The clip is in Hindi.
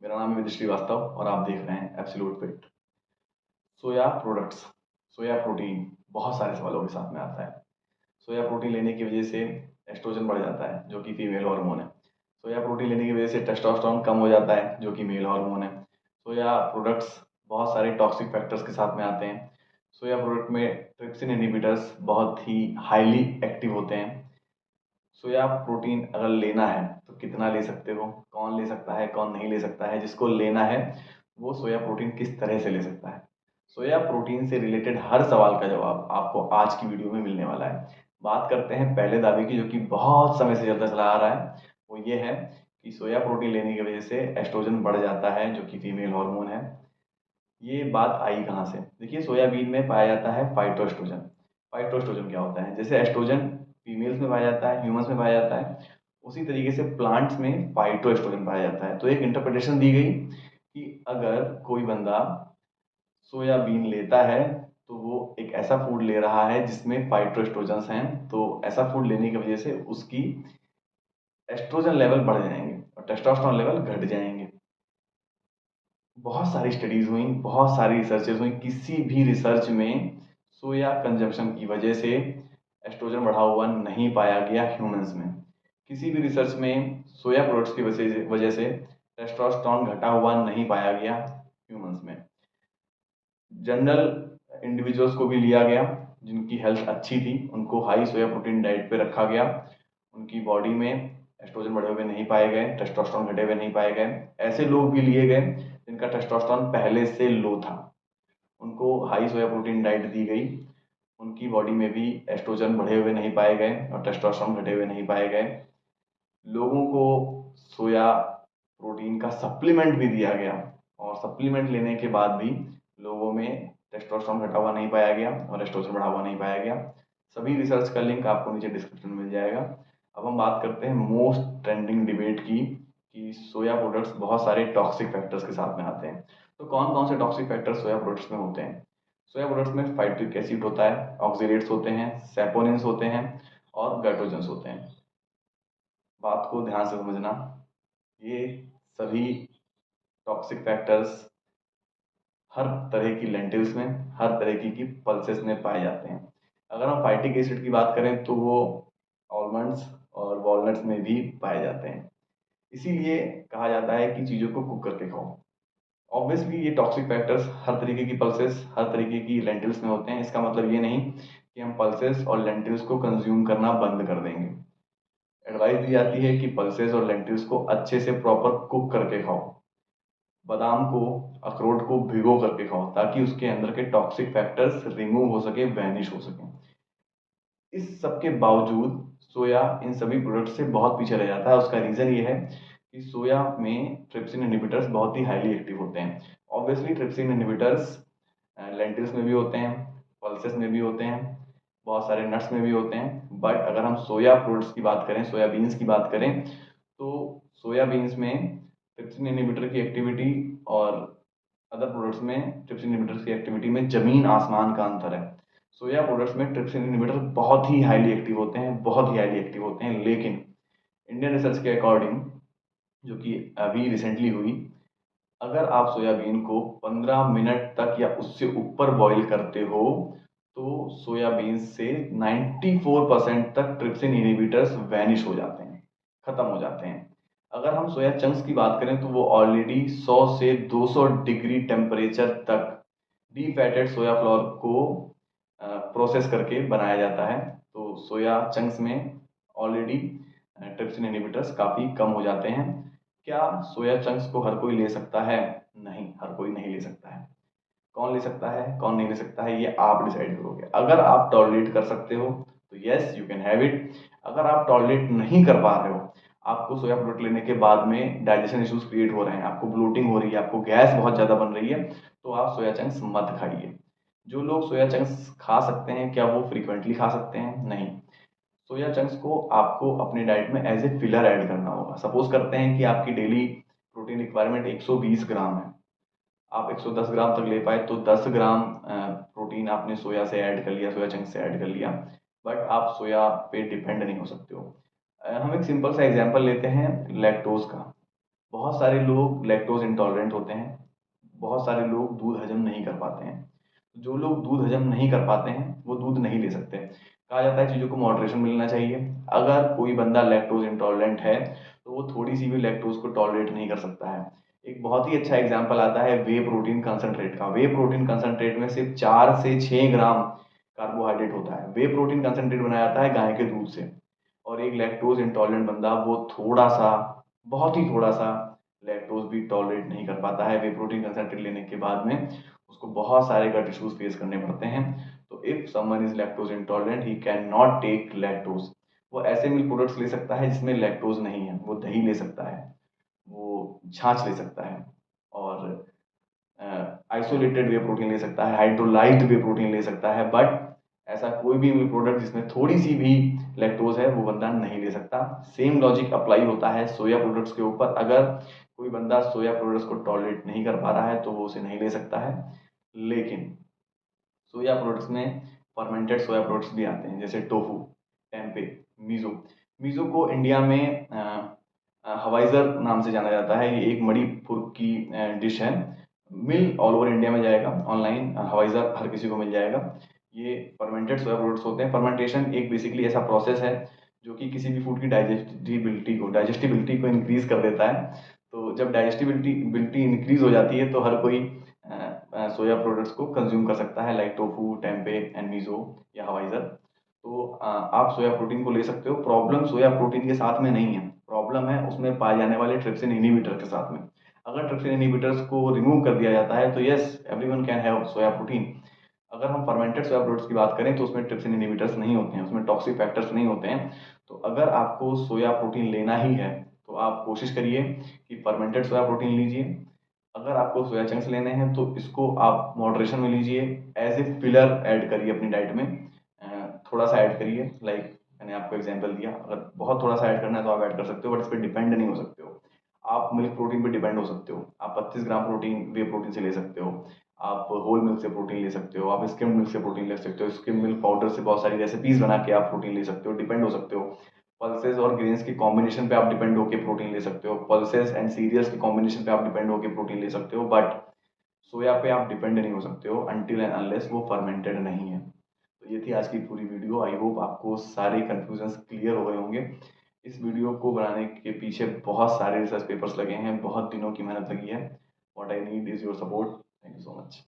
मेरा नाम है विदित श्रीवास्तव और आप देख रहे हैं एब्सोल्यूट फिट। सोया प्रोडक्ट्स, सोया प्रोटीन बहुत सारे सवालों के साथ में आता है। सोया प्रोटीन लेने की वजह से एस्ट्रोजन बढ़ जाता है जो कि फीमेल हार्मोन है। सोया प्रोटीन लेने की वजह से टेस्टोस्टेरोन कम हो जाता है जो कि मेल हार्मोन है। सोया प्रोडक्ट्स बहुत सारे टॉक्सिक फैक्टर्स के साथ में आते हैं। सोया प्रोडक्ट में ट्रिप्सिन इनहिबिटर्स बहुत ही हाईली एक्टिव होते हैं। सोया प्रोटीन अगर लेना है तो कितना ले सकते हो, कौन ले सकता है, कौन नहीं ले सकता है, जिसको लेना है वो सोया प्रोटीन किस तरह से ले सकता है। सोया प्रोटीन से रिलेटेड हर सवाल का जवाब आपको आज की वीडियो में मिलने वाला है। बात करते हैं पहले दावे की जो कि बहुत समय से चलता चला आ रहा है। वो ये है कि सोया प्रोटीन लेने की वजह से एस्ट्रोजन बढ़ जाता है जो कि फीमेल हार्मोन है। ये बात आई कहाँ से? देखिए, सोयाबीन में पाया जाता है फाइटोएस्ट्रोजन। फाइटोएस्ट्रोजन क्या होता है? जैसे एस्ट्रोजन फीमेल्स में पाया जाता है, ह्यूमंस में पाया जाता है, उसी तरीके से प्लांट्स में फाइटोएस्ट्रोजन पाया जाता है। तो एक इंटरप्रिटेशन दी गई कि अगर कोई बंदा सोयाबीन लेता है तो वो एक ऐसा फूड ले रहा है जिसमें फाइटोएस्ट्रोजन्स हैं, तो ऐसा फूड लेने की वजह से उसकी एस्ट्रोजन लेवल बढ़ जाएंगे और टेस्टोस्टेरोन लेवल घट जाएंगे। बहुत सारी स्टडीज हुई, बहुत सारी रिसर्चेज हुई, किसी भी रिसर्च में सोया कंजप्शन की वजह से एस्ट्रोजन बढ़ा हुआ नहीं पाया गया ह्यूमंस में। किसी भी रिसर्च में सोया प्रोडक्ट्स की वजह से टेस्टोस्टेरोन घटा हुआ नहीं पाया गया ह्यूमंस में। जनरल इंडिविजुअल्स को भी लिया गया जिनकी हेल्थ अच्छी थी, उनको हाई सोया प्रोटीन डाइट पे रखा गया। उनकी बॉडी में एस्ट्रोजन बढ़े हुए नहीं पाए गए, टेस्टोस्टेरोन घटे हुए नहीं पाए गए। ऐसे लोग भी लिए गए जिनका टेस्टोस्टेरोन पहले से लो था, उनको हाई सोया प्रोटीन डाइट दी गई। उनकी बॉडी में भी एस्ट्रोजन बढ़े हुए नहीं पाए गए और टेस्टोस्टेरोन घटे हुए नहीं पाए गए। लोगों को सोया प्रोटीन का सप्लीमेंट भी दिया गया और सप्लीमेंट लेने के बाद भी लोगों में टेस्टोस्टेरोन घटा हुआ नहीं पाया गया और एस्ट्रोजन बढ़ा हुआ नहीं पाया गया। सभी रिसर्च का लिंक आपको नीचे डिस्क्रिप्शन में मिल जाएगा। अब हम बात करते हैं मोस्ट ट्रेंडिंग डिबेट की कि सोया प्रोडक्ट्स बहुत सारे टॉक्सिक फैक्टर्स के साथ में आते हैं। तो कौन कौन से टॉक्सिक फैक्टर्स सोया प्रोडक्ट्स में होते हैं? सोया प्रोडक्ट्स में फाइट्रिक एसिड होता है, ऑक्सीडेट्स होते हैं, सैपोनिन्स होते हैं और गाइट्रोजन्स होते हैं। बात को ध्यान से समझना, ये सभी टॉक्सिक फैक्टर्स हर तरह की लेंटिल्स में, हर तरह की पल्सेस में पाए जाते हैं। अगर हम फाइटिक एसिड की बात करें तो वो आलमंड्स और वॉलनट्स में भी पाए जाते हैं। इसीलिए कहा जाता है कि चीज़ों को कुक करके खाओ। ऑब्वियसली ये टॉक्सिक फैक्टर्स हर तरीके की पल्सेस, हर तरीके की लेंटिल्स में होते हैं। इसका मतलब ये नहीं कि हम पल्सेस और लेंटिल्स को कंज्यूम करना बंद कर देंगे। एडवाइस दी जाती है कि पल्सेस और लेंटिल्स को अच्छे से प्रॉपर कुक करके खाओ। बादाम को, अखरोट को भिगो करके खाओ ताकि उसके अंदर के टॉक्सिक फैक्टर्स रिमूव हो सके, वैनिश हो सके। इस सब के बावजूद सोया इन सभी प्रोडक्ट से बहुत पीछे रह जाता है। उसका रीज़न ये है कि सोया में ट्रिप्सिन इनहिबिटर्स बहुत ही हाईली एक्टिव होते हैं। ऑब्वियसली ट्रिप्सिन इनहिबिटर्स लेंटिल्स में भी होते हैं, पल्सेस में भी होते हैं, बहुत सारे नट्स में भी होते हैं। बट अगर हम सोया प्रोडक्ट्स की बात करें, सोयाबीन्स की बात करें, तो सोयाबीन्स में ट्रिप्सिन इनहिबिटर की एक्टिविटी और अदर प्रोडक्ट्स में ट्रिप्सिन इनहिबिटर्स की एक्टिविटी में जमीन आसमान का अंतर है। सोया प्रोडक्ट्स में ट्रिप्सिन इनहिबिटर बहुत ही हाईली एक्टिव होते हैं, बहुत ही हाईली एक्टिव होते हैं। लेकिन इंडियन रिसर्च के अकॉर्डिंग, जो कि अभी रिसेंटली हुई, अगर आप सोयाबीन को 15 मिनट तक या उससे ऊपर बॉईल करते हो तो सोयाबीन से 94% तक ट्रिप्सिन इनहिबिटर्स वैनिश हो जाते हैं, खत्म हो जाते हैं। अगर हम सोया चंक्स की बात करें तो वो ऑलरेडी 100 से 200 डिग्री टेम्परेचर तक डीफैटेड सोया फ्लोर को प्रोसेस करके बनाया जाता है। तो सोया चंक्स में ऑलरेडी ट्रिप्सिन इनहिबिटर्स काफ़ी कम हो जाते हैं। क्या सोया चंक्स को हर कोई ले सकता है? नहीं, हर कोई नहीं ले सकता है। कौन ले सकता है, कौन नहीं ले सकता है, ये आप डिसाइड करोगे। अगर आप टॉलरेट कर सकते हो तो yes you can have it. अगर आप टॉलरेट नहीं कर पा रहे हो, आपको सोया प्रोडक्ट लेने के बाद में डाइजेशन इश्यूज क्रिएट हो रहे हैं, आपको ब्लोटिंग हो रही है, आपको गैस बहुत ज़्यादा बन रही है, तो आप सोया चंक्स मत खाइए। जो लोग सोया चंक्स खा सकते हैं, क्या वो फ्रीक्वेंटली खा सकते हैं? नहीं। सोया चंक्स को आपको अपने डाइट में एज ए फिलर ऐड करना होगा। सपोज करते हैं कि आपकी डेली प्रोटीन रिक्वायरमेंट 120 ग्राम है, आप 110 ग्राम तक ले पाए तो 10 ग्राम प्रोटीन आपने सोया से ऐड कर लिया, सोया चंक से ऐड कर लिया। बट आप सोया पे डिपेंड नहीं हो सकते हो। हम एक सिंपल सा एग्जांपल लेते हैं लैक्टोज का। बहुत सारे लोग लैक्टोज इंटॉलरेंट होते हैं, बहुत सारे लोग दूध हजम नहीं कर पाते हैं। जो लोग दूध हजम नहीं कर पाते हैं वो दूध नहीं ले सकते। कहा जाता है चीज़ों को मॉडरेशन मिलना चाहिए। अगर कोई बंदा लैक्टोज इंटॉलरेंट है तो वो थोड़ी सी भी लैक्टोज को टॉलरेट नहीं कर सकता है। एक बहुत ही अच्छा एग्जाम्पल आता है वे प्रोटीन कंसनट्रेट का। वे प्रोटीन कंसनट्रेट में सिर्फ 4 से 6 ग्राम कार्बोहाइड्रेट होता है। वे प्रोटीन कंसनट्रेट बनाया जाता है गाय के दूध से, और एक लैक्टोज इंटॉलरेंट बंदा वो थोड़ा सा, बहुत ही थोड़ा सा लैक्टोज भी टॉलरेट नहीं कर पाता है। वे प्रोटीन कंसनट्रेट लेने के बाद में उसको बहुत सारे गट इश्यूज फेस करने पड़ते हैं। तो if someone is lactose intolerant he can not take lactose. वो ऐसे मिल्क प्रोडक्ट्स ले सकता है जिसमें लैक्टोज नहीं है। वो दही ले सकता है, वो छाछ ले सकता है, और आइसोलेटेड वे प्रोटीन ले सकता है, हाइड्रोलाइज्ड वे प्रोटीन ले सकता है, बट ऐसा कोई भी मिल्क प्रोडक्ट जिसमें थोड़ी सी भी लैक्टोज है वो बंदा नहीं ले सकता। सेम लॉजिक अप्लाई होता है सोया प्रोडक्ट्स के ऊपर। अगर कोई बंदा सोया प्रोडक्ट्स को टॉलरेट नहीं कर पा रहा है तो वो उसे नहीं ले सकता है। लेकिन सोया प्रोडक्ट्स में फर्मेंटेड सोया प्रोडक्ट्स भी आते हैं, जैसे टोफू, टेम्पे, मीज़ो। मीज़ो को इंडिया में हवाइज़र नाम से जाना जाता है। ये एक मणिपुर की डिश है। मिल ऑल ओवर इंडिया में जाएगा, ऑनलाइन हवाइज़र हर किसी को मिल जाएगा। ये फर्मेंटेड सोया प्रोडक्ट्स होते हैं। फर्मेंटेशन एक बेसिकली ऐसा प्रोसेस है जो कि किसी भी फूड की डाइजेस्टिबिलिटी को इंक्रीज कर देता है। तो जब डाइजेस्टिबिलिटी इंक्रीज हो जाती है तो हर कोई सोया प्रोडक्ट्स को कंज्यूम कर सकता है, like tofu, tempeh and miso या हवाइज़र। तो आप सोया प्रोटीन को ले सकते हो। प्रॉब्लम सोया प्रोटीन के साथ में नहीं है, प्रॉब्लम है उसमें पाए जाने वाले ट्रिप्सिन इनहिबिटर के साथ में। अगर ट्रिप्सिन इनहिबिटर्स को रिमूव कर दिया जाता है तो yes, everyone can have soya protein. अगर हम फर्मेंटेड सोया प्रोडक्ट्स की बात करें तो उसमें ट्रिप्सिन इनहिबिटर्स नहीं होते हैं, उसमें टॉक्सिक फैक्टर्स नहीं होते हैं। तो अगर आपको सोया प्रोटीन लेना ही है तो आप कोशिश करिए कि फर्मेंटेड सोया प्रोटीन लीजिए। अगर आपको सोया चंक्स लेने हैं तो इसको आप मॉडरेशन में लीजिए, एज ए फिलर ऐड करिए अपनी डाइट में। थोड़ा सा ऐड करिए, लाइक मैंने आपको एग्जांपल दिया। अगर बहुत थोड़ा सा ऐड करना है तो आप ऐड कर सकते हो, बट इस पर डिपेंड नहीं हो सकते हो। आप मिल्क प्रोटीन पे डिपेंड हो सकते हो। आप 32 ग्राम प्रोटीन वे प्रोटीन से ले सकते हो, आप होल मिल्क से प्रोटीन ले सकते हो, आप स्किम मिल्क से प्रोटीन ले सकते हो, स्किम मिल्क पाउडर से बहुत सारी रेसिपीज बना के आप प्रोटीन ले सकते हो, डिपेंड हो सकते हो। पल्सेस और ग्रेन्स की कॉम्बिनेशन पे आप डिपेंड होकर प्रोटीन ले सकते हो, पल्सेस एंड सीरियल्स की कॉम्बिनेशन पे आप डिपेंड होकर प्रोटीन ले सकते हो, बट सोया पे आप डिपेंड नहीं हो सकते हो अनटिल एंड अनलेस वो फर्मेंटेड नहीं है। तो ये थी आज की पूरी वीडियो। आई होप आपको सारे कन्फ्यूजन्स क्लियर हो गए होंगे। इस वीडियो को बनाने के पीछे बहुत सारे रिसर्च पेपर्स लगे हैं, बहुत दिनों की मेहनत लगी है। What I need is your support. Thank you so much.